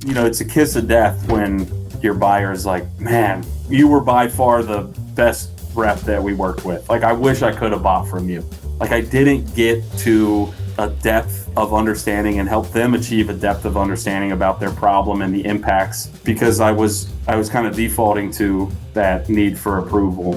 it's a kiss of death when your buyer is like, man, you were by far the best rep that we worked with. Like, I wish I could have bought from you. Like, I didn't get to a depth of understanding and help them achieve a depth of understanding about their problem and the impacts, because I was kind of defaulting to that need for approval.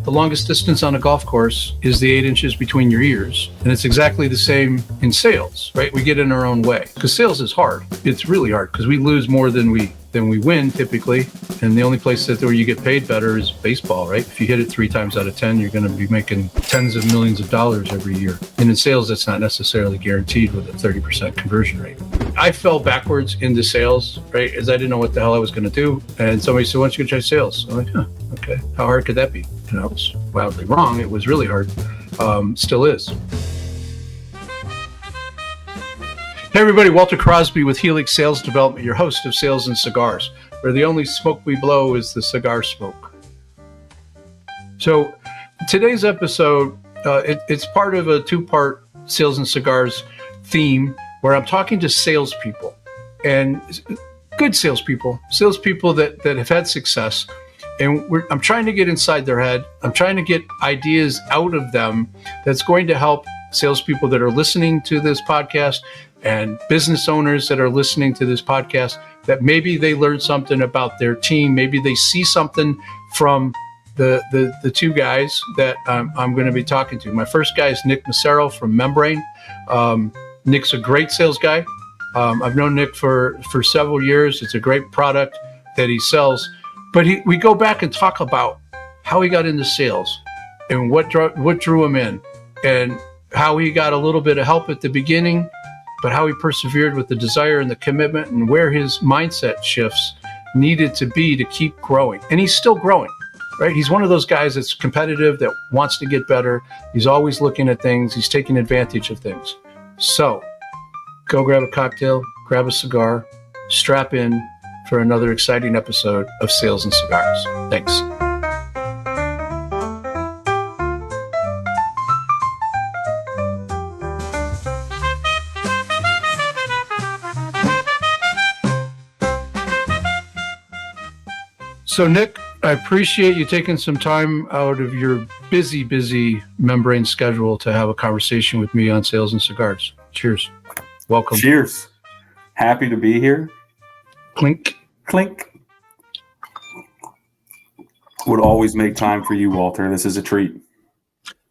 The longest distance on a golf course is the 8 inches between your ears. And it's exactly the same in sales, right? We get in our own way because sales is hard. It's really hard because we lose more than we win typically. And the only place where you get paid better is baseball, right? If you hit it 3 times out of 10, you're going to be making tens of millions of dollars every year. And in sales, that's not necessarily guaranteed with a 30% conversion rate. I fell backwards into sales, right? As I didn't know what the hell I was going to do. And somebody said, why don't you go try sales? I'm like, okay. How hard could that be? And I was wildly wrong. It was really hard. Still is. Hey everybody, Walter Crosby with Helix Sales Development, your host of Sales and Cigars, where the only smoke we blow is the cigar smoke. So today's episode, it's part of a 2-part Sales and Cigars theme where I'm talking to salespeople, and good salespeople that have had success. And I'm trying to get inside their head. I'm trying to get ideas out of them that's going to help salespeople that are listening to this podcast and business owners that are listening to this podcast, that maybe they learn something about their team. Maybe they see something from the 2 guys that I'm going to be talking to. My first guy is Nick Massaro from Membrane. Nick's a great sales guy. I've known Nick for several years. It's a great product that he sells. But we go back and talk about how he got into sales and what drew him in, and how he got a little bit of help at the beginning, but how he persevered with the desire and the commitment, and where his mindset shifts needed to be to keep growing. And he's still growing, right? He's one of those guys that's competitive, that wants to get better. He's always looking at things. He's taking advantage of things. So go grab a cocktail, grab a cigar, strap in for another exciting episode of Sales and Cigars. Thanks. So Nick, I appreciate you taking some time out of your busy Membrane schedule to have a conversation with me on Sales and Cigars. Cheers. Welcome. Cheers. Happy to be here. Clink. Clink. Would always make time for you, Walter. This is a treat.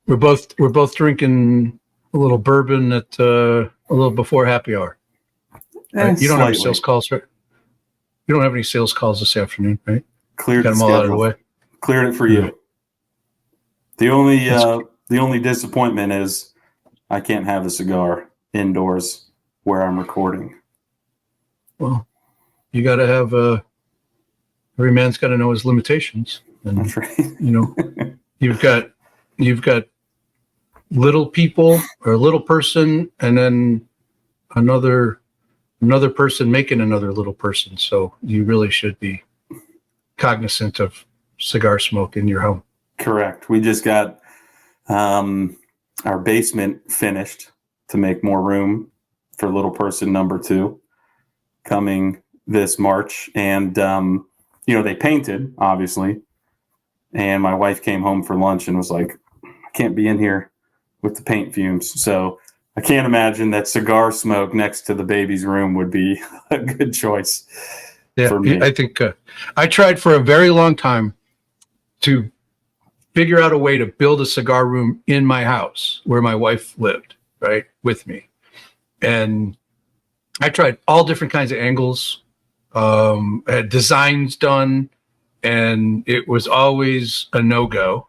We're both drinking a little bourbon at a little before happy hour. Right? You don't have any sales calls, right? You don't have any sales calls this afternoon, right? Cleared Got them all out of the way. Cleared it for you. The only disappointment is I can't have a cigar indoors where I'm recording. Well, you got to have every man's got to know his limitations. And, that's right. You've got little people or a little person, and then another person making another little person. So you really should be cognizant of cigar smoke in your home. Correct. We just got our basement finished to make more room for little person number 2 coming this March. And, they painted, obviously. And my wife came home for lunch and was like, I can't be in here with the paint fumes. So I can't imagine that cigar smoke next to the baby's room would be a good choice. Yeah, for me. I think I tried for a very long time to figure out a way to build a cigar room in my house where my wife lived, right, with me. And I tried all different kinds of angles, had designs done, and it was always a no-go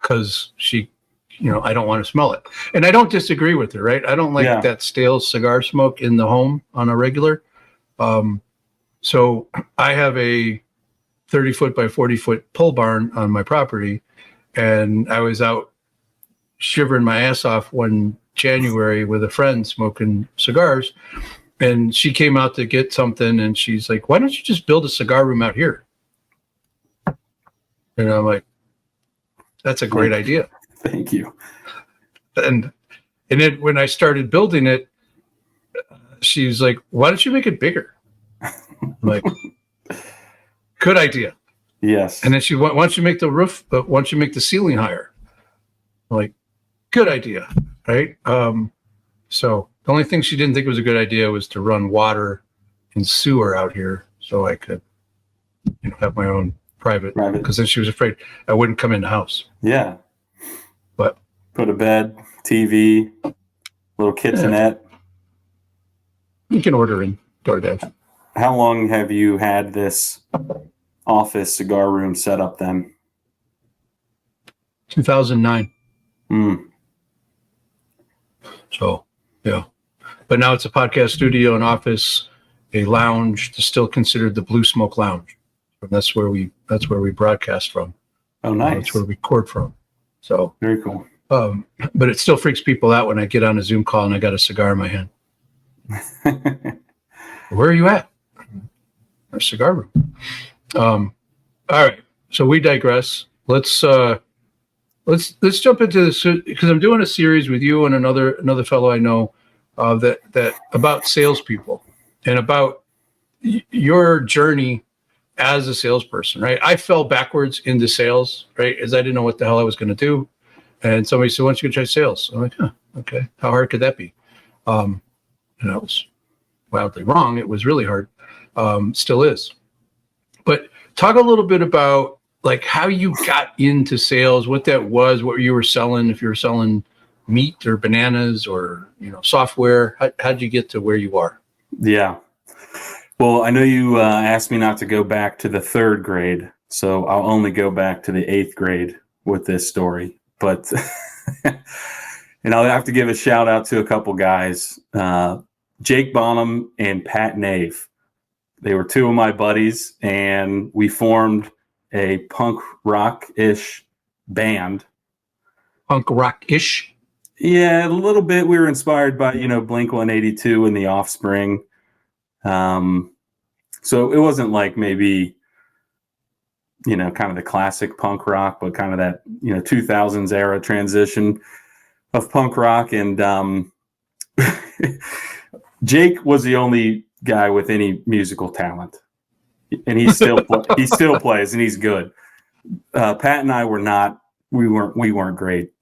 because she, I don't want to smell it. And I don't disagree with her, right? I don't like that stale cigar smoke in the home on a regular. So I have a 30-foot by 40-foot pole barn on my property, and I was out shivering my ass off one January with a friend smoking cigars, and she came out to get something, and she's like, why don't you just build a cigar room out here? And I'm like, that's a great idea. Thank you. And then when I started building it, she's like, why don't you make it bigger? I'm like, good idea. Yes. And then she went, why don't you make the roof, but why don't you make the ceiling higher? I'm like, good idea, right? So the only thing she didn't think was a good idea was to run water and sewer out here so I could, have my own private, because then she was afraid I wouldn't come in the house. Yeah. But put a bed, TV, little kitchenette. You can order in DoorDash. How long have you had this office cigar room set up then? 2009. So, yeah. But now it's a podcast studio, an office, a lounge, still considered the Blue Smoke Lounge. And that's where we broadcast from. Oh, nice. That's where we record from. So very cool. But it still freaks people out when I get on a Zoom call and I got a cigar in my hand. Where are you at? Our cigar room. All right. So we digress. Let's jump into this, because I'm doing a series with you and another fellow I know that about salespeople and about your journey as a salesperson, right? I fell backwards into sales, right? As I didn't know what the hell I was going to do. And somebody said, why don't you go try sales? I'm like, okay. How hard could that be? And I was wildly wrong. It was really hard. Still is. But talk a little bit about like how you got into sales, what that was, what you were selling, if you were selling meat or bananas or, software. How'd you get to where you are? Yeah. Well, I know you asked me not to go back to the 3rd grade, so I'll only go back to the 8th grade with this story. But, and I'll have to give a shout out to a couple guys, Jake Bonham and Pat Nave. They were 2 of my buddies, and we formed a punk rock-ish band. Punk rock-ish? Yeah, a little bit. We were inspired by, Blink-182 and The Offspring. So it wasn't like maybe, kind of the classic punk rock, but kind of that, 2000s era transition of punk rock. And Jake was the only guy with any musical talent, and he still plays, and he's good. Pat and I were not. We weren't great.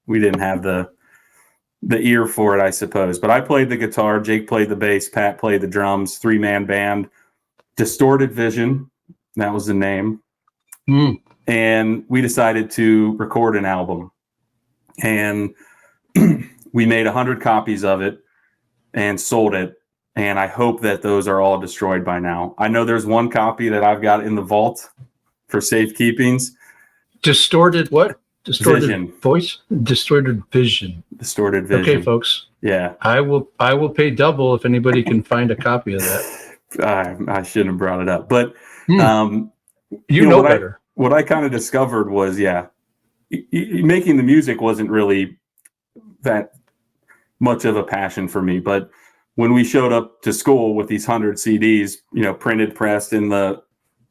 We didn't have the ear for it, I suppose. But I played the guitar, Jake played the bass, Pat played the drums, 3-man band, Distorted Vision. That was the name. And we decided to record an album. And we made 100 copies of it and sold it. And I hope that those are all destroyed by now. I know there's one copy that I've got in the vault for safekeepings. Distorted what? Distorted vision. Voice? Distorted vision. Distorted Vision. Okay, folks. Yeah. I will pay double if anybody can find a copy of that. I shouldn't have brought it up. But you know better. What I kind of discovered was, making the music wasn't really that much of a passion for me. But when we showed up to school with these 100 CDs, printed, pressed in the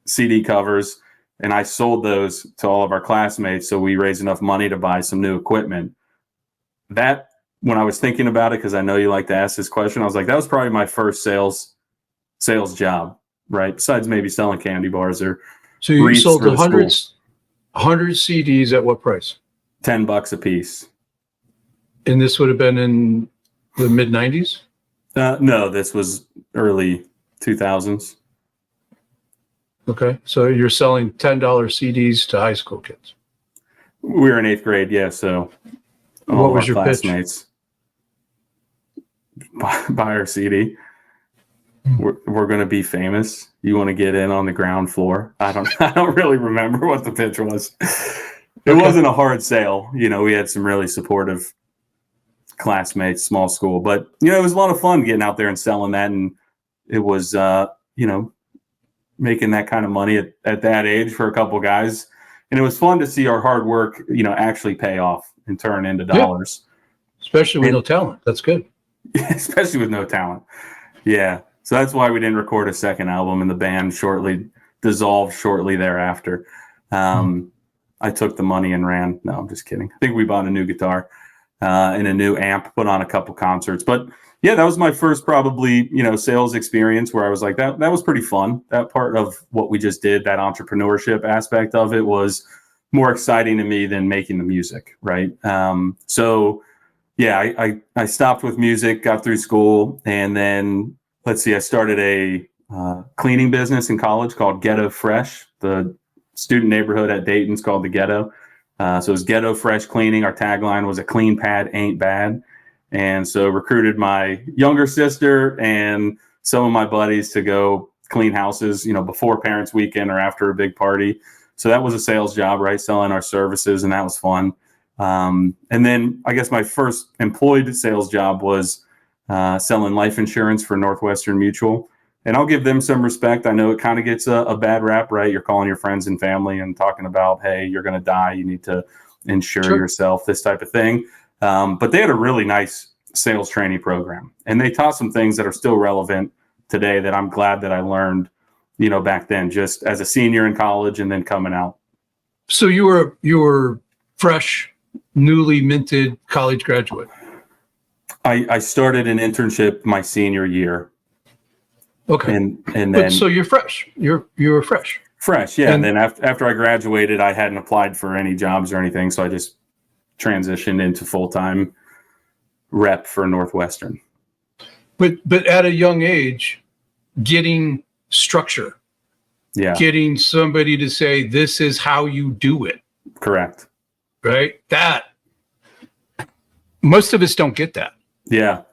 CD covers, and I sold those to all of our classmates, so we raised enough money to buy some new equipment. That, when I was thinking about it, because I know you like to ask this question, I was like, that was probably my first sales job, right? Besides maybe selling candy bars or. So you sold 100 CDs at what price? $10 a piece. And this would have been in the mid 90s? No, this was early 2000s. Okay, so you're selling $10 CDs to high school kids. We were in 8th grade, yeah. So what was your classmates buy our CD. We're going to be famous. You want to get in on the ground floor? I don't really remember what the pitch was. It wasn't a hard sale. We had some really supportive classmates, small school, but it was a lot of fun getting out there and selling that, and it was making that kind of money at that age for a couple guys, and it was fun to see our hard work actually pay off and turn into dollars. Especially with no talent. That's good. Especially with no talent. Yeah. So that's why we didn't record a second album, and the band dissolved shortly thereafter. I took the money and ran. No, I'm just kidding. I think we bought a new guitar and a new amp, put on a couple concerts. But Yeah, that was my first probably, sales experience where I was like, that was pretty fun. That part of what we just did, that entrepreneurship aspect of it was more exciting to me than making the music, right? So yeah, I stopped with music, got through school, and then let's see, I started a cleaning business in college called Ghetto Fresh. The student neighborhood at Dayton's called the Ghetto. So it was Ghetto Fresh Cleaning. Our tagline was "A clean pad ain't bad." And so recruited my younger sister and some of my buddies to go clean houses, before parents' weekend or after a big party. So that was a sales job, right? Selling our services, and that was fun. And then I guess my first employed sales job was selling life insurance for Northwestern Mutual. And I'll give them some respect. I know it kind of gets a bad rap, right? You're calling your friends and family and talking about, hey, you're going to die. You need to insure yourself, this type of thing. But they had a really nice sales training program, and they taught some things that are still relevant today that I'm glad that I learned, back then, just as a senior in college and then coming out. So you were fresh, newly minted college graduate. I started an internship my senior year. Okay. And then so you're fresh. You were fresh. Fresh, yeah. And then after I graduated, I hadn't applied for any jobs or anything, so I just transitioned into full-time rep for Northwestern. But at a young age, getting structure, getting somebody to say, this is how you do it. Correct. Right? That most of us don't get that. Yeah.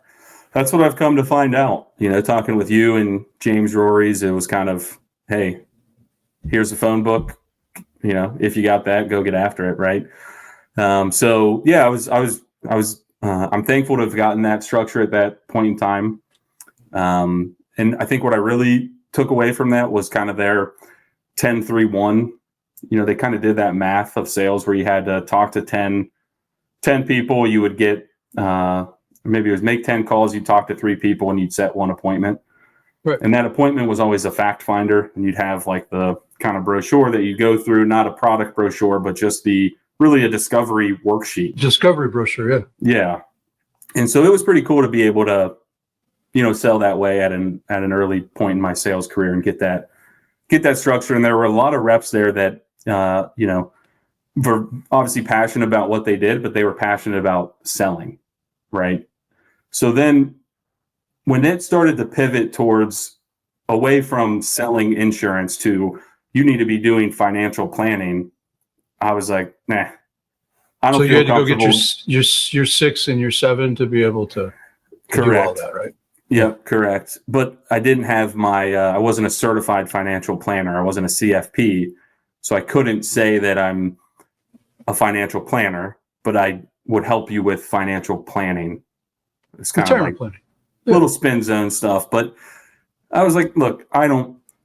That's what I've come to find out. Talking with you and James Rory's, it was kind of, hey, here's a phone book. If you got that, go get after it, right? So yeah, I'm thankful to have gotten that structure at that point in time. And I think what I really took away from that was kind of their 10-3-1. They kind of did that math of sales where you had to talk to 10 people. You would get, maybe it was make 10 calls, you'd talk to 3 people, and you'd set one appointment. Right. And that appointment was always a fact finder. And you'd have like the kind of brochure that you go through, not a product brochure, but just really a discovery worksheet. Discovery brochure, yeah. Yeah. And so it was pretty cool to be able to, sell that way at an early point in my sales career and get that structure. And there were a lot of reps there that, were obviously passionate about what they did, but they were passionate about selling, right? So then when it started to pivot towards away from selling insurance to you need to be doing financial planning, I was like, nah, I don't feel comfortable. So you had to go get your 6 and your 7 to be able to do all that, right? Yeah, correct. But I didn't have I wasn't a certified financial planner. I wasn't a CFP. So I couldn't say that I'm a financial planner, but I would help you with financial planning. It's kind of like planning. Little spin zone stuff. But I was like, look,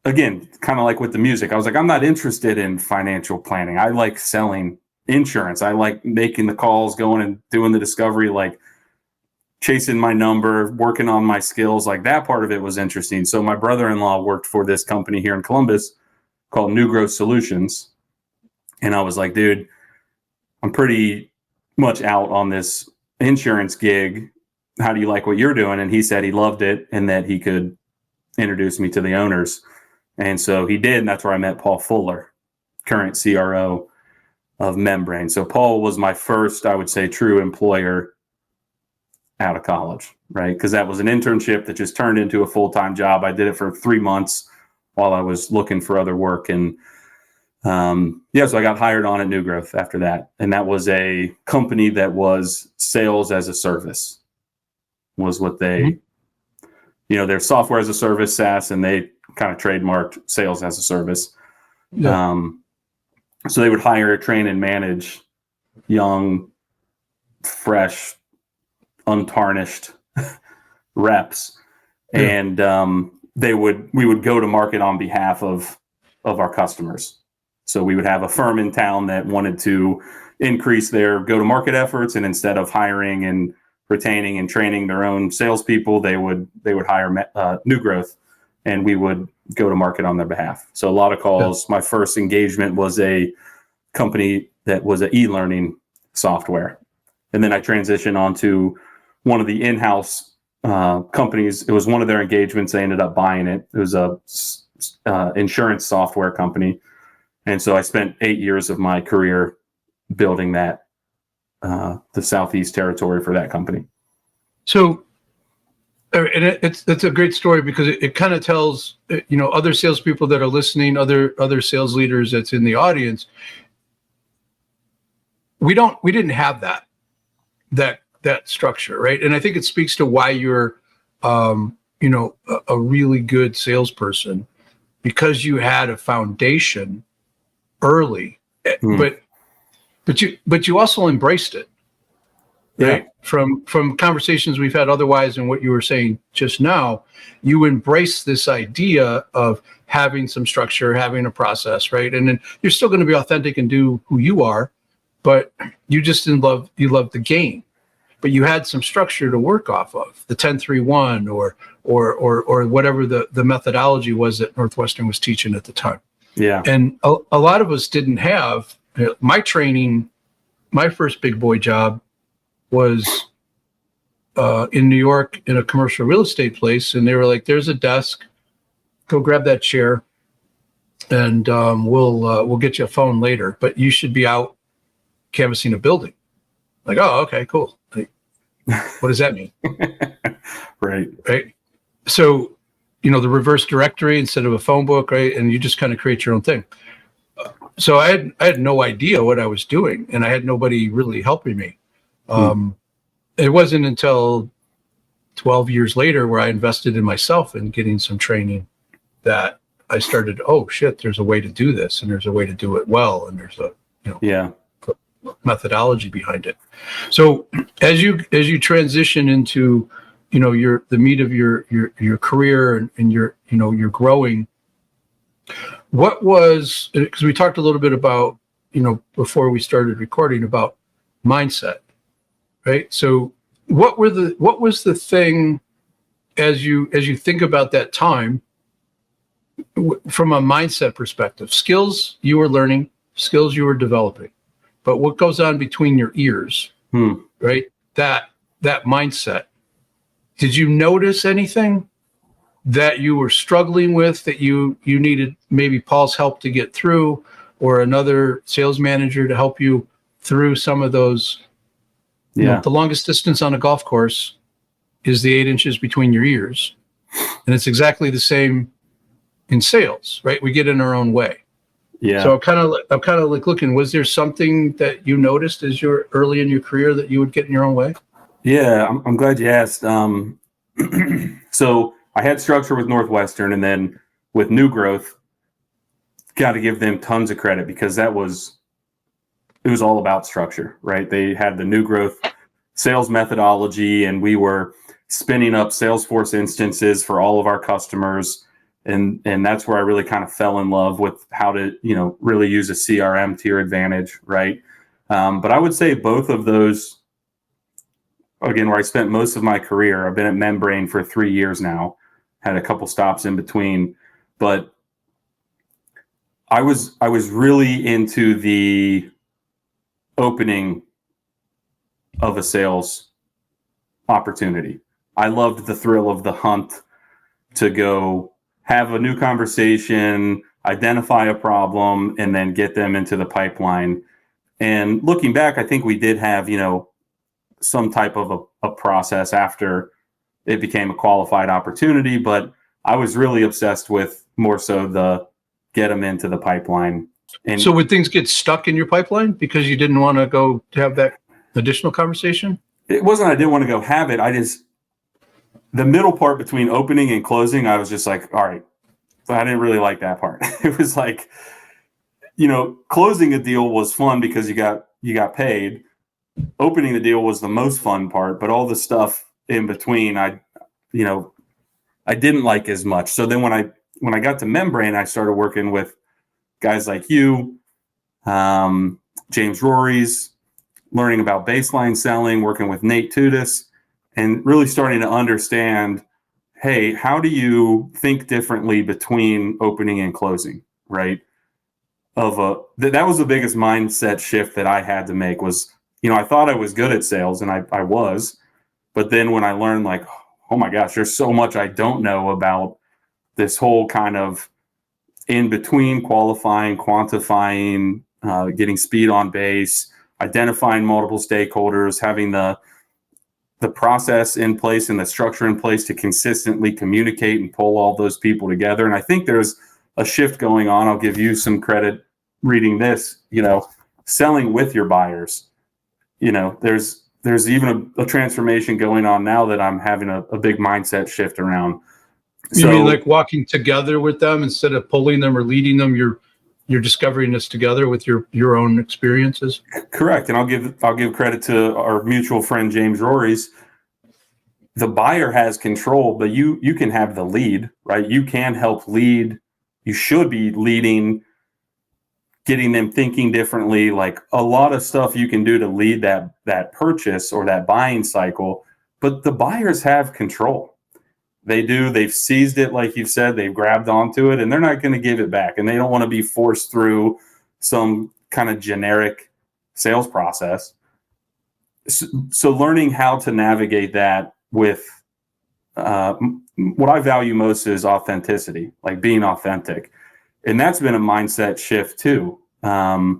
again, kind of like with the music, I was like, I'm not interested in financial planning. I like selling insurance. I like making the calls, going and doing the discovery, like chasing my number, working on my skills. Like that part of it was interesting. So my brother-in-law worked for this company here in Columbus called New Growth Solutions. And I was like, dude, I'm pretty much out on this insurance gig. How do you like what you're doing? And he said he loved it and that he could introduce me to the owners. And so he did. And that's where I met Paul Fuller, current CRO of Membrane. So Paul was my first, I would say, true employer out of college, right? Because that was an internship that just turned into a full-time job. I did it for 3 months while I was looking for other work. And so I got hired on at New Growth after that. And that was a company that was sales as a service was what they, their software as a service, SaaS, and they kind of trademarked sales as a service. Yeah. So they would hire, train, and manage young, fresh, untarnished reps. Yeah. And we would go to market on behalf of our customers. So we would have a firm in town that wanted to increase their go-to-market efforts, and instead of hiring and retaining and training their own salespeople, they would hire New Growth, and we would go to market on their behalf. So a lot of calls. Yeah. My first engagement was a company that was an e-learning software, and then I transitioned onto one of the in-house companies. It was one of their engagements. They ended up buying it. It was a insurance software company. And so I spent 8 years of my career building that, the Southeast territory for that company. So, and it's a great story because it kind of tells, other salespeople that are listening, other sales leaders that's in the audience. We didn't have that structure, right? And I think it speaks to why you're, a really good salesperson, because you had a foundation early, but you also embraced it, right? Yeah. From conversations we've had otherwise, and what you were saying just now, you embrace this idea of having some structure, having a process, right? And then you're still going to be authentic and do who you are, but you just love the game. But you had some structure to work off of, the 10-3-1 or whatever the methodology was that Northwestern was teaching at the time. Yeah. And a lot of us didn't have my training. My first big boy job was in New York in a commercial real estate place. And they were like, there's a desk, go grab that chair, and we'll get you a phone later, but you should be out canvassing a building. Like, oh, okay, cool. Like, what does that mean? Right. So, the reverse directory instead of a phone book, right? And you just kind of create your own thing. So I had no idea what I was doing, and I had nobody really helping me. It wasn't until 12 years later, where I invested in myself and getting some training, that I started, oh shit, there's a way to do this, and there's a way to do it well, and there's a methodology behind it. So as you transition into the meat of your career, and you're growing, what was, because we talked a little bit about before we started recording about mindset, right? So what was the thing, as you think about that time, from a mindset perspective? Skills you were learning, skills you were developing, but what goes on between your ears, right? That mindset. Did you notice anything that you were struggling with, that you needed maybe Paul's help to get through, or another sales manager to help you through some of those? The longest distance on a golf course is the 8 inches between your ears. And it's exactly the same in sales, right? We get in our own way. Yeah. So I'm kind of like looking, was there something that you noticed as you're early in your career that you would get in your own way? Yeah, I'm glad you asked. So I had structure with Northwestern, and then with New Growth, got to give them tons of credit, because it was all about structure, right? They had the New Growth sales methodology, and we were spinning up Salesforce instances for all of our customers. And that's where I really kind of fell in love with how to, really use a CRM to your advantage, right? But I would say both of those, again, where I spent most of my career, I've been at Membrane for 3 years now, had a couple stops in between, but I was really into the opening of a sales opportunity. I loved the thrill of the hunt, to go have a new conversation, identify a problem, and then get them into the pipeline. And looking back, I think we did have, some type of a process after it became a qualified opportunity, but I was really obsessed with more so the get them into the pipeline. And so would things get stuck in your pipeline because you didn't want to go to have that additional conversation? It wasn't I didn't want to go have it. The middle part between opening and closing, I was just like, all right, but I didn't really like that part. It was like, closing a deal was fun because you got paid. Opening the deal was the most fun part, but all the stuff in between, I didn't like as much. So then when I got to Membrane, I started working with guys like you, James Rory's, learning about baseline selling, working with Nate Tudis, and really starting to understand, hey, how do you think differently between opening and closing, right? That was the biggest mindset shift that I had to make was, I thought I was good at sales, and I was, but then when I learned, like, oh my gosh, there's so much I don't know about this whole kind of in between qualifying, quantifying, getting speed on base, identifying multiple stakeholders, having the process in place and the structure in place to consistently communicate and pull all those people together. And I think there's a shift going on. I'll give you some credit reading this, selling with your buyers. There's even a transformation going on now that I'm having a big mindset shift around. You mean like walking together with them instead of pulling them or leading them? You're discovering this together with your own experiences. Correct. And I'll give credit to our mutual friend James Rory's. The buyer has control, but you can have the lead, right? You can help lead. You should be leading, getting them thinking differently. Like a lot of stuff you can do to lead that purchase or that buying cycle, but the buyers have control. They do. They've seized it, like you've said. They've grabbed onto it, and they're not going to give it back. And they don't want to be forced through some kind of generic sales process. So learning how to navigate that with what I value most is authenticity, like being authentic. And that's been a mindset shift too. I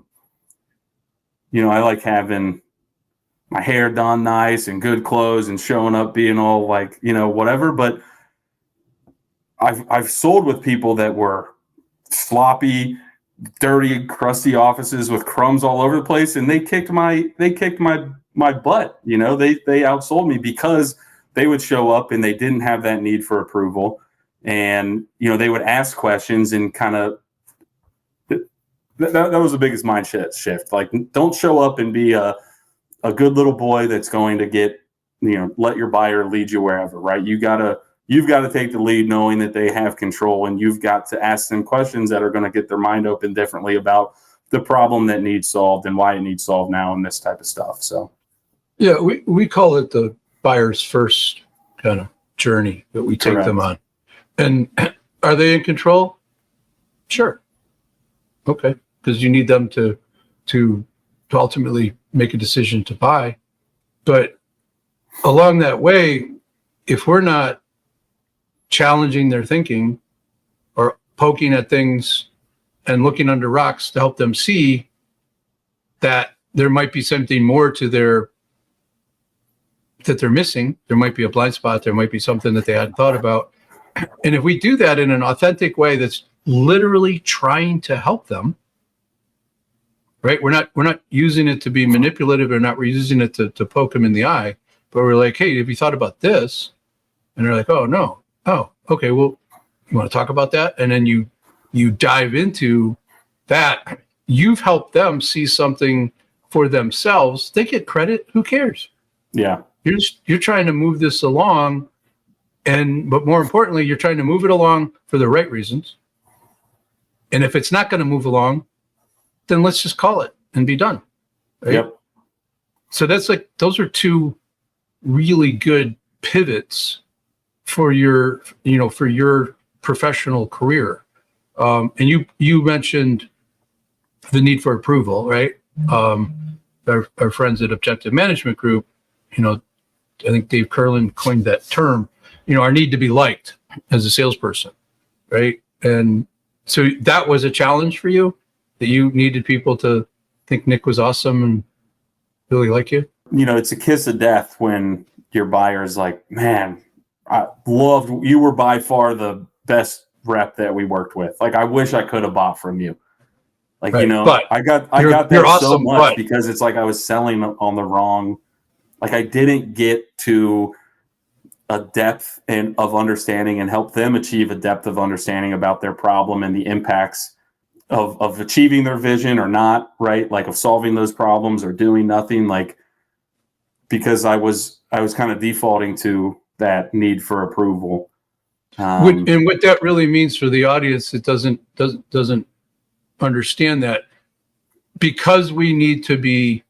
like having my hair done nice and good clothes and showing up being all like, whatever. But I've sold with people that were sloppy, dirty, crusty offices with crumbs all over the place, and they kicked my butt. They outsold me because they would show up and they didn't have that need for approval, and they would ask questions and kind of that was the biggest mindset shift. Like, don't show up and be a good little boy that's going to get let your buyer lead you wherever, right? You've got to take the lead, knowing that they have control, and you've got to ask them questions that are going to get their mind open differently about the problem that needs solved and why it needs solved now and this type of stuff. So, yeah, we call it the buyer's first kind of journey that we take Correct. them on. And are they in control? Sure. Okay. Because you need them to ultimately make a decision to buy. But along that way, if we're not challenging their thinking or poking at things and looking under rocks to help them see that there might be something more to that they're missing. There might be a blind spot. There might be something that they hadn't thought about. And if we do that in an authentic way that's literally trying to help them, right? We're not using it to be manipulative, or not using it to poke them in the eye, but we're like, hey, have you thought about this? And they're like, oh, no. Oh, okay. Well, you want to talk about that? And then you dive into that. You've helped them see something for themselves. They get credit. Who cares? Yeah. You're trying to move this along, but more importantly, you're trying to move it along for the right reasons. And if it's not going to move along, then let's just call it and be done. Right? Yep. So those are two really good pivots for your professional career. And you mentioned the need for approval, right? Our friends at Objective Management Group, I think Dave Curlin coined that term, our need to be liked as a salesperson, right? And so that was a challenge for you, that you needed people to think Nick was awesome and really like you? It's a kiss of death when your buyer's like, man, I loved, you were by far the best rep that we worked with. Like, I wish I could have bought from you. Like, right. I got that awesome, so much because it's like I was selling on the wrong, like I didn't get to a depth of understanding and help them achieve a depth of understanding about their problem and the impacts of achieving their vision or not, right? Like of solving those problems or doing nothing, like, because I was kind of defaulting to that need for approval. And what that really means for the audience that doesn't understand that, because we need to be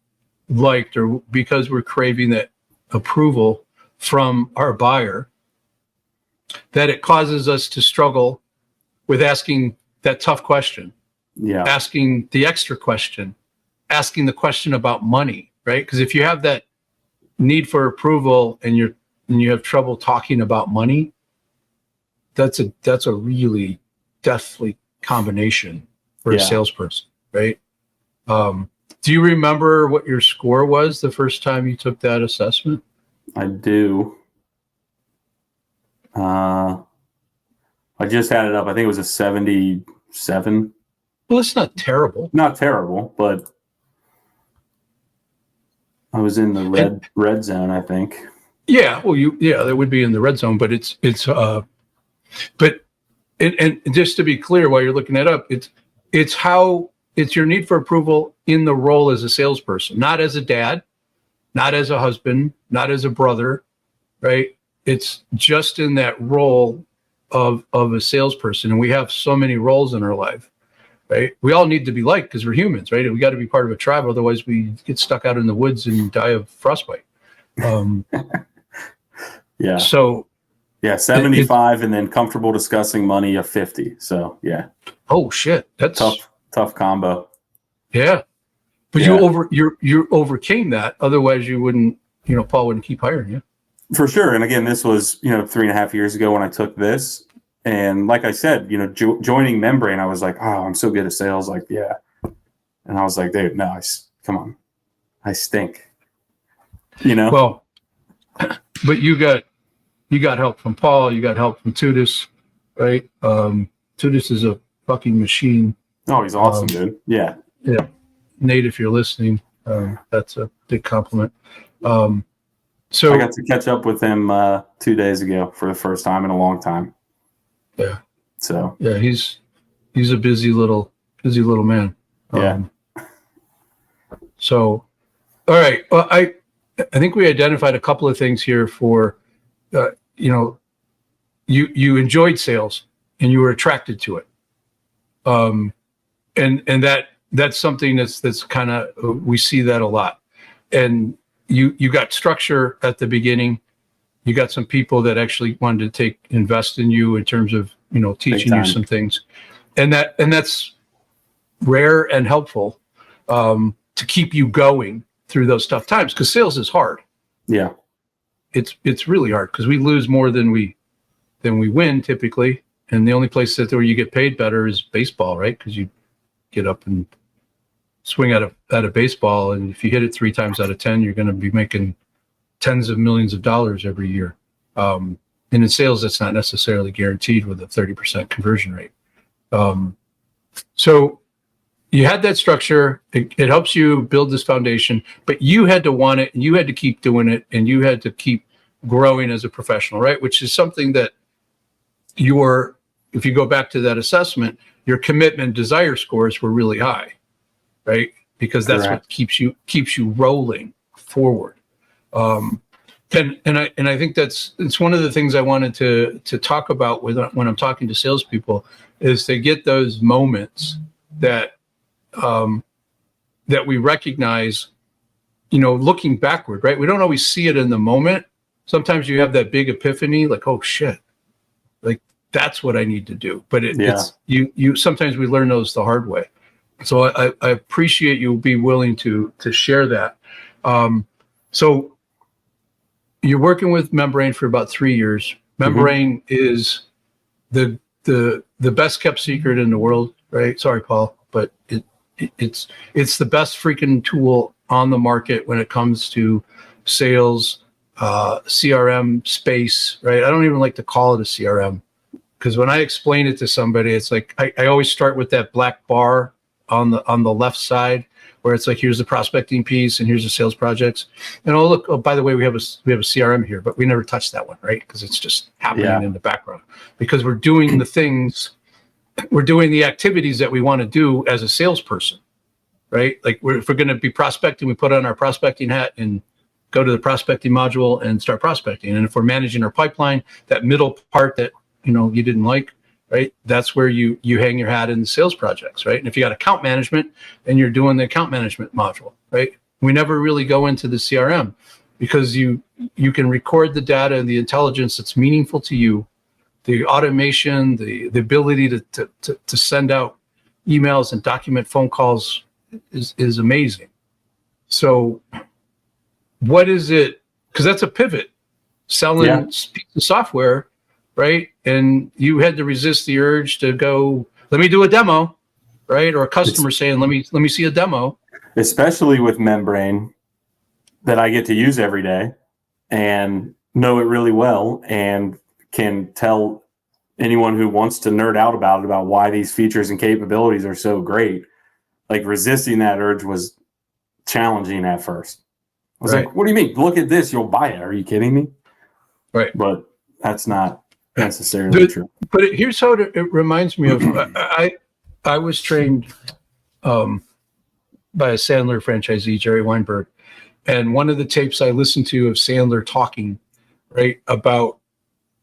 liked, or because we're craving that approval from our buyer, that it causes us to struggle with asking that tough question, asking the extra question, asking the question about money, right? Because if you have that need for approval and and you have trouble talking about money, that's a really deathly combination for a salesperson, right? Do you remember what your score was the first time you took that assessment? I do. I just had it up. I think it was a 77. Well, it's not terrible. Not terrible, but I was in the red zone, I think. Yeah, well, that would be in the red zone, but it's just to be clear, while you're looking that up, it's your need for approval in the role as a salesperson, not as a dad, not as a husband, not as a brother, right? It's just in that role of a salesperson, and we have so many roles in our life, right? We all need to be liked because we're humans, right? We got to be part of a tribe, otherwise we get stuck out in the woods and die of frostbite. Yeah. So, 75, and then comfortable discussing money of 50. So yeah. Oh shit, that's tough combo. Yeah, but you overcame that. Otherwise, you wouldn't. Paul wouldn't keep hiring you. For sure. And again, this was 3.5 years ago when I took this, and like I said, joining Membrane, I was like, oh, I'm so good at sales. Like, yeah, and I was like, dude, no, come on, I stink. Well, but you got help from Paul. You got help from Tudis, right? Tudis is a fucking machine. Oh, he's awesome, dude. Yeah. Yeah. Nate, if you're listening, that's a big compliment. So I got to catch up with him 2 days ago for the first time in a long time. Yeah. So yeah, he's a busy little man. Yeah. So, all right. Well, I think we identified a couple of things here for, you enjoyed sales and you were attracted to it. And that's something that's kind of, we see that a lot. And you got structure at the beginning. You got some people that actually wanted to invest in you in terms of, teaching you some things. And that's rare and helpful, to keep you going through those tough times, because sales is hard. Yeah. It's really hard because we lose more than we win typically. And the only place where you get paid better is baseball, right? Because you get up and swing at a baseball, and if you hit it 3 times out of 10, you're going to be making tens of millions of dollars every year. And in sales, that's not necessarily guaranteed with a 30% conversion rate. So you had that structure. It helps you build this foundation, but you had to want it, and you had to keep doing it, and you had to keep growing as a professional, right? Which is something that if you go back to that assessment, your commitment desire scores were really high, right? Because that's Correct. What keeps you rolling forward. And I think it's one of the things I wanted to talk about when I'm talking to salespeople, is to get those moments that we recognize, looking backward, right? We don't always see it in the moment. Sometimes you have that big epiphany, like, oh shit, like that's what I need to do. But it's you. Sometimes we learn those the hard way. So I appreciate you be willing to share that. So you're working with Membrane for about 3 years. Membrane is the best kept secret in the world, right? Sorry, Paul, but it's the best freaking tool on the market when it comes to sales, CRM space, right? I don't even like to call it a CRM, because when I explain it to somebody, it's like I always start with that black bar on the left side, where it's like, here's the prospecting piece and here's the sales projects. And look, by the way, we have a CRM here, but we never touch that one, right? Because it's just happening in the background, because we're doing the things, we're doing the activities that we want to do as a salesperson, right? Like if we're going to be prospecting, we put on our prospecting hat and go to the prospecting module and start prospecting. And if we're managing our pipeline, that middle part that, you didn't like, right? That's where you hang your hat in the sales projects, right? And if you got account management, then you're doing the account management module, right? We never really go into the CRM, because you can record the data and the intelligence that's meaningful to you, the automation, the ability to send out emails and document phone calls is amazing. So what is it? Because that's a pivot. selling piece of software, right? And you had to resist the urge to go, let me do a demo, right? Or a customer saying, let me see a demo. Especially with Membrane that I get to use every day and know it really well and can tell anyone who wants to nerd out about it, about why these features and capabilities are so great. Like resisting that urge was challenging at first. I was like, what do you mean? Look at this. You'll buy it. Are you kidding me? Right. But that's not necessarily true. But here's how it reminds me of, I was trained by a Sandler franchisee, Jerry Weinberg. And one of the tapes I listened to of Sandler talking, right, about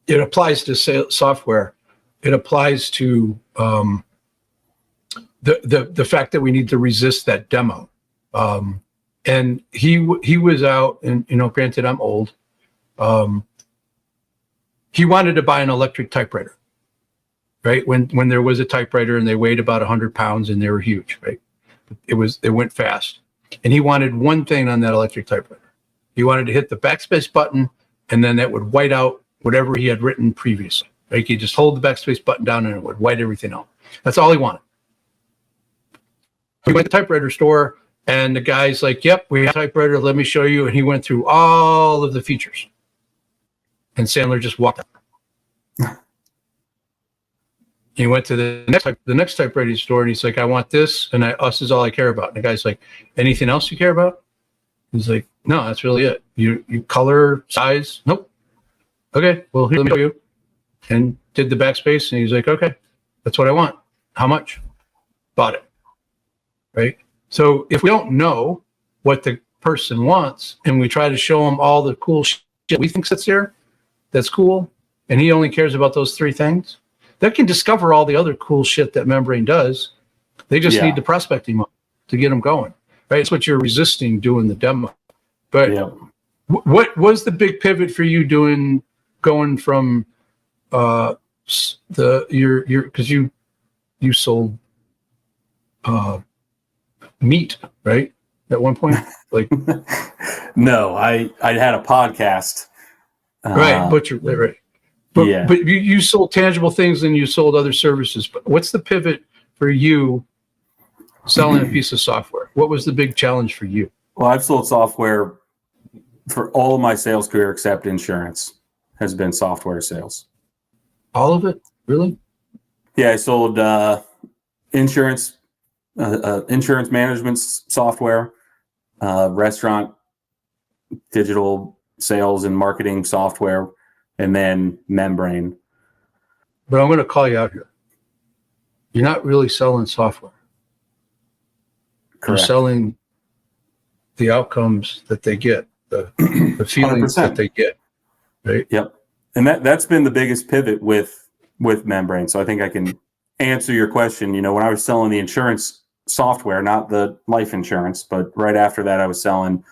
it applies to software. It applies to the fact that we need to resist that demo. And he was out, and granted, I'm old. He wanted to buy an electric typewriter, right? When there was a typewriter and they weighed about 100 pounds and they were huge, right? It went fast. And he wanted one thing on that electric typewriter. He wanted to hit the backspace button, and then that would white out whatever he had written previously. Like he'd just hold the backspace button down and it would white everything out. That's all he wanted. He went to the typewriter store, and the guy's like, yep, we have a typewriter. Let me show you. And he went through all of the features. And Sandler just walked out. He went to the next typewriting store, and he's like, I want this, and us is all I care about. And the guy's like, anything else you care about? He's like, no, that's really it. You color, size? Nope. Okay, well, here, let me show you. And did the backspace, and he's like, okay, that's what I want. How much? Bought it. Right? So if we don't know what the person wants, and we try to show them all the cool shit we think that's there, that's cool, and he only cares about those three things, that can discover all the other cool shit that Membrane does. They just need the prospecting money to get them going, right? It's what you're resisting doing the demo. But what was the big pivot for you going from because you sold meat, right? At one point, like no, I had a podcast, right? Butcher, right? But you sold tangible things and you sold other services. But what's the pivot for you selling a piece of software? What was the big challenge for you? Well, I've sold software for all of my sales career except insurance has been software sales. All of it? Really? Yeah, I sold insurance management software, restaurant digital sales and marketing software, and then Membrane. But I'm going to call you out here. You're not really selling software. Correct. You're selling the outcomes that they get, the feelings 100%. That they get, right? Yep. And that's been the biggest pivot with Membrane. So I think I can answer your question. When I was selling the insurance software, not the life insurance, but right after that, I was selling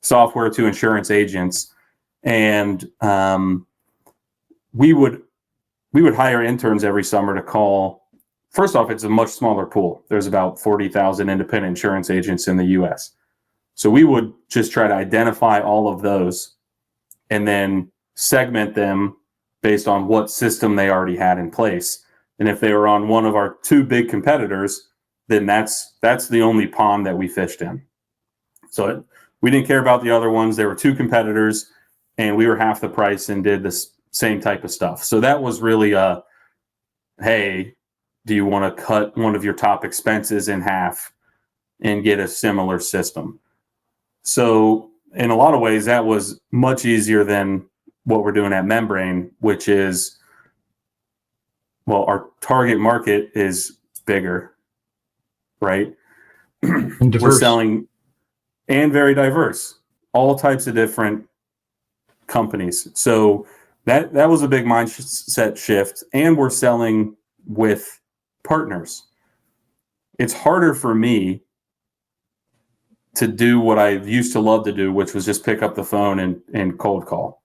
software to insurance agents, and we would hire interns every summer to call. First off, it's a much smaller pool. There's about 40,000 independent insurance agents in the U.S. So we would just try to identify all of those and then segment them based on what system they already had in place. And if they were on one of our two big competitors, then that's the only pond that we fished in. So we didn't care about the other ones. There were two competitors, and we were half the price and did the same type of stuff. So that was really hey, do you want to cut one of your top expenses in half and get a similar system? So in a lot of ways, that was much easier than what we're doing at Membrane, which is, well, our target market is bigger, right? And diverse. We're selling, and very diverse, all types of different companies. So that was a big mindset shift. And we're selling with partners. It's harder for me to do what I used to love to do, which was just pick up the phone and cold call.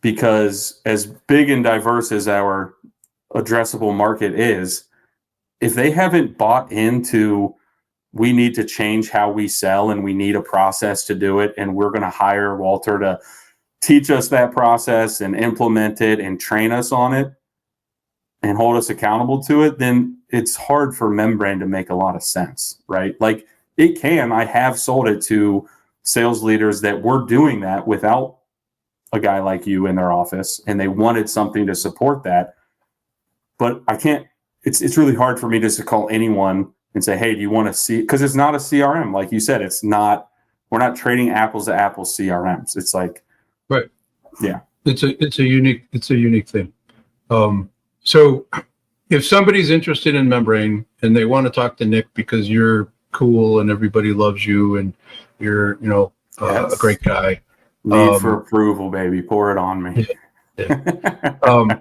Because as big and diverse as our addressable market is, if they haven't bought into, we need to change how we sell and we need a process to do it, and we're going to hire Walter to teach us that process and implement it and train us on it and hold us accountable to it, then it's hard for Membrane to make a lot of sense, right? Like it can. I have sold it to sales leaders that were doing that without a guy like you in their office, and they wanted something to support that. But I can't, it's really hard for me just to call anyone and say, hey, do you want to see, because it's not a CRM. Like you said, it's not, we're not trading apples to apples CRMs. It's like, right. Yeah. It's a unique thing. So if somebody's interested in Membrane and they want to talk to Nick because you're cool and everybody loves you and you're, a great guy. Need for approval, baby. Pour it on me. Yeah.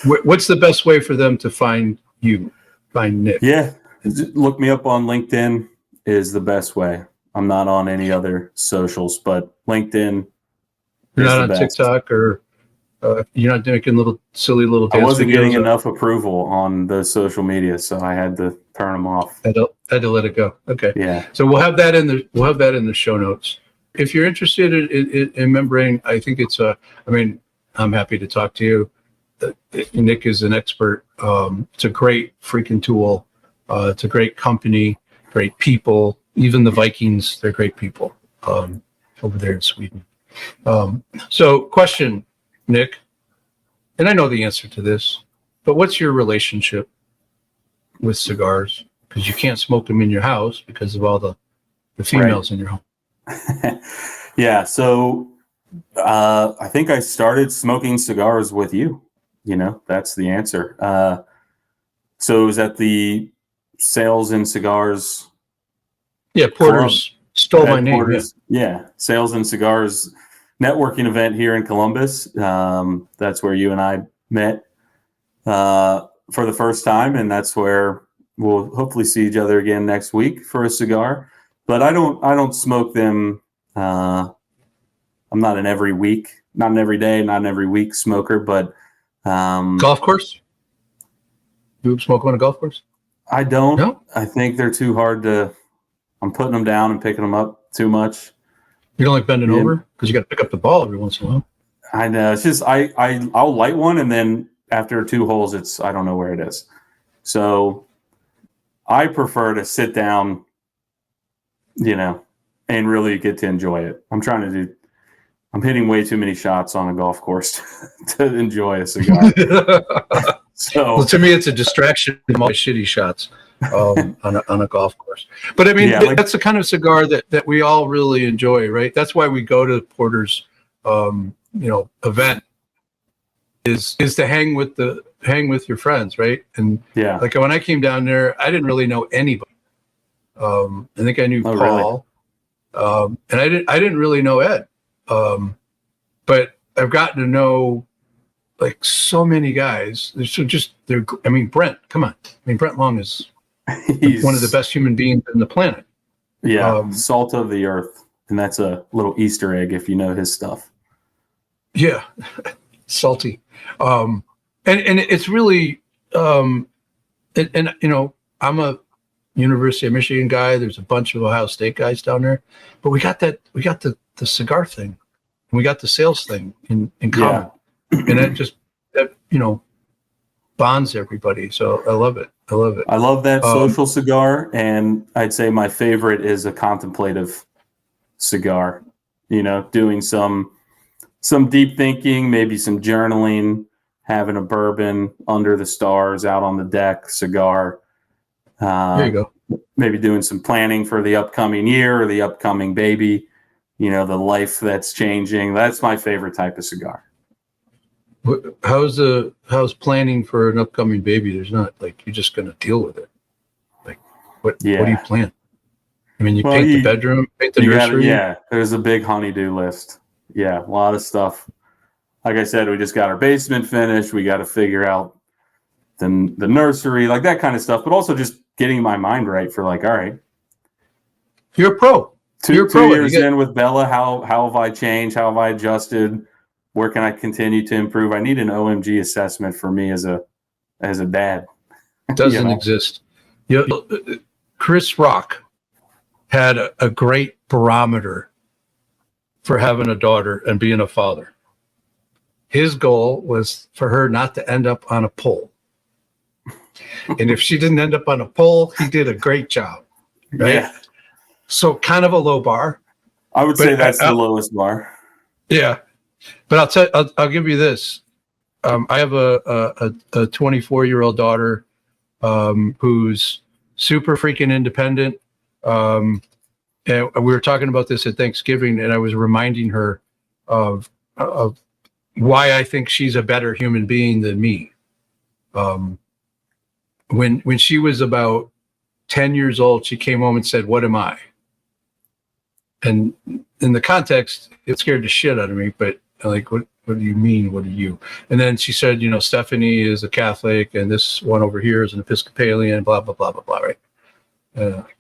What's the best way for them to find Nick? Yeah. Look me up on LinkedIn is the best way. I'm not on any other socials, but LinkedIn. You're not on TikTok, or you're not making silly little dance videos? I wasn't getting enough approval on the social media, so I had to turn them off. Had to let it go. Okay. Yeah. So we'll have that in the show notes. If you're interested in Membrane, I think I'm happy to talk to you. Nick is an expert. It's a great freaking tool. It's a great company, great people. Even the Vikings, they're great people over there in Sweden. So question, Nick, and I know the answer to this, but what's your relationship with cigars? Because you can't smoke them in your house because of all the females in your home. Yeah. So I think I started smoking cigars with you. That's the answer. So it was at the Sales and Cigars. Yeah. Porter's stole my name. Yeah. Sales and Cigars networking event here in Columbus. That's where you and I met for the first time. And that's where we'll hopefully see each other again next week for a cigar. But I don't smoke them. I'm not an every day, not an every week smoker, but golf course? You smoke on a golf course? I don't. No? I think they're too hard I'm putting them down and picking them up too much. You don't like bending over? Because you got to pick up the ball every once in a while. I know. It's just I'll light one, and then after 2 holes, I don't know where it is. So I prefer to sit down, and really get to enjoy it. I'm hitting way too many shots on a golf course to enjoy a cigar. So to me, it's a distraction from all the shitty shots on a golf course. But I mean, that's the kind of cigar that we all really enjoy, right? That's why we go to Porter's, event is to hang with your friends, right? And like when I came down there, I didn't really know anybody. I think I knew Paul, really? And I didn't really know Ed. But I've gotten to know like so many guys. Brent, come on. Brent Long is one of the best human beings on the planet. Yeah. Salt of the earth. And that's a little Easter egg if you know his stuff. Yeah. Salty. And it's really, I'm a University of Michigan guy. There's a bunch of Ohio State guys down there, but we got the cigar thing, and we got the sales thing in common, and that bonds everybody. So I love it. I love that social cigar, and I'd say my favorite is a contemplative cigar. Doing some deep thinking, maybe some journaling, having a bourbon under the stars, out on the deck cigar. There you go. Maybe doing some planning for the upcoming year or the upcoming baby, the life that's changing. That's my favorite type of cigar. How's planning for an upcoming baby? There's not you're just going to deal with it. What do you plan? You paint the bedroom, paint the nursery. There's a big honey-do list. Yeah, a lot of stuff. Like I said, we just got our basement finished. We got to figure out the nursery, like that kind of stuff, but also just getting my mind right for all right. You're a pro. Two years in with Bella, how have I changed? How have I adjusted? Where can I continue to improve? I need an OMG assessment for me as a dad. Doesn't exist. Chris Rock had a great barometer for having a daughter and being a father. His goal was for her not to end up on a pole. And if she didn't end up on a pole, he did a great job. Right? Yeah. So kind of a low bar. I would say that's the lowest bar. Yeah. But I'll give you this. I have a 24-year-old daughter who's super freaking independent. And we were talking about this at Thanksgiving, and I was reminding her of why I think she's a better human being than me. When she was about 10 years old, she came home and said, "What am I?" And in the context, it scared the shit out of me. But like, what do you mean? What are you? And then she said, Stephanie is a Catholic, and this one over here is an Episcopalian. Blah blah blah blah blah. Right?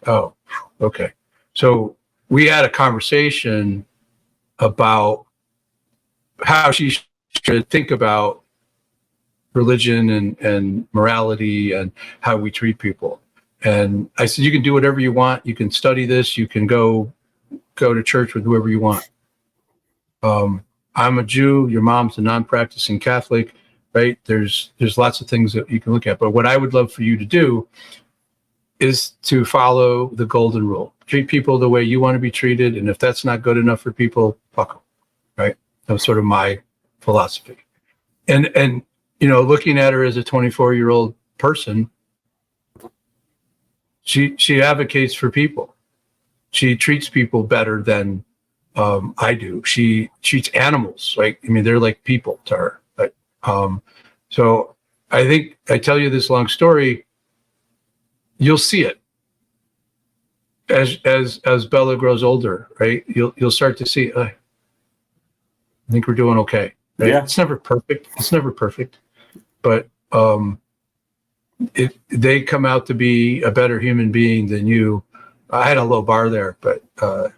Oh, okay. So we had a conversation about how she should think about religion and morality and how we treat people. And I said, you can do whatever you want. You can study this. You can go to church with whoever you want. I'm a Jew. Your mom's a non-practicing Catholic, right? There's lots of things that you can look at. But what I would love for you to do is to follow the golden rule. Treat people the way you want to be treated. And if that's not good enough for people, fuck them, right? That was sort of my philosophy. And looking at her as a 24-year-old person, she advocates for people. She treats people better than I do. She treats animals, right? I mean, they're like people to her. But, so I think I tell you this long story, you'll see it as Bella grows older, right? You'll start to see, I think we're doing okay. Right? Yeah. It's never perfect, but they come out to be a better human being than you. I had a low bar there, but I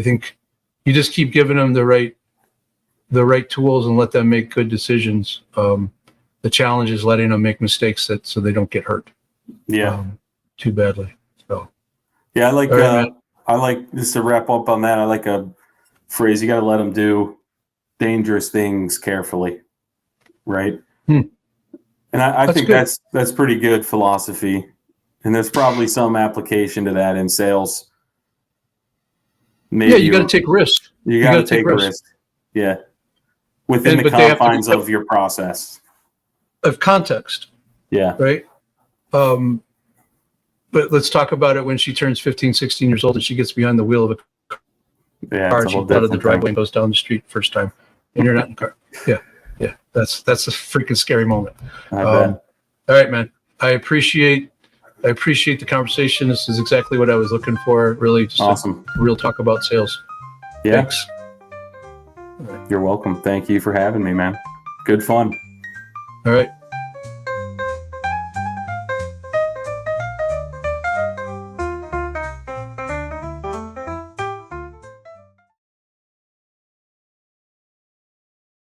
think you just keep giving them the right tools and let them make good decisions. The challenge is letting them make mistakes so they don't get hurt. Yeah. Too badly. So. Yeah, I like just to wrap up on that. I like a phrase: you got to let them do dangerous things carefully, right? And I think good. that's pretty good philosophy. And there's probably some application to that in sales. Maybe you got to take risks. You got to take a risk. Yeah. Within the confines of your process. Of context. Yeah. Right? But let's talk about it when she turns 15, 16 years old and she gets behind the wheel of a car and she's out of the driveway and goes down the street first time and you're not in the car. Yeah. Yeah. That's a freaking scary moment. All right, man. I appreciate the conversation. This is exactly what I was looking for. Really just awesome. A real talk about sales. Yeah. Thanks. You're welcome. Thank you for having me, man. Good fun. All right.